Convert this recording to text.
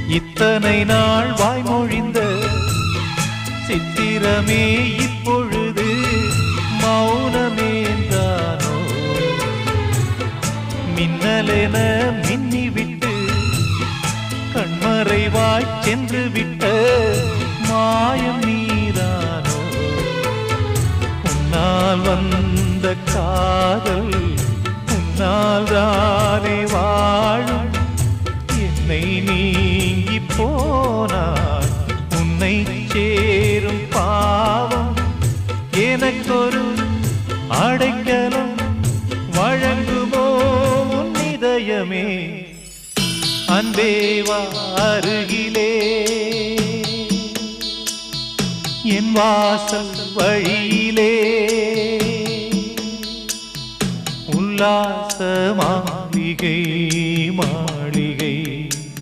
இத்தனை நாள் வாய்மொழிந்த சித்திரமே இப்பொழுது மௌனமேந்தானோ? மின்னலென மின்னிவிட்டு கண்மறைவாய் சென்று விட்ட மாயம் நீதானோ? உன்னால் வந்த காதல் உன்னால் தானே வாழும். என்னை நீங்கி போனார் உன்னை சேரும் பாவம். எனக்கொரு அடைக்கலம் வழங்குமோ உன் இதயமே? அன்பேவா அருகிலே என் வாசல் வழியிலே உல்லாச மாளிகை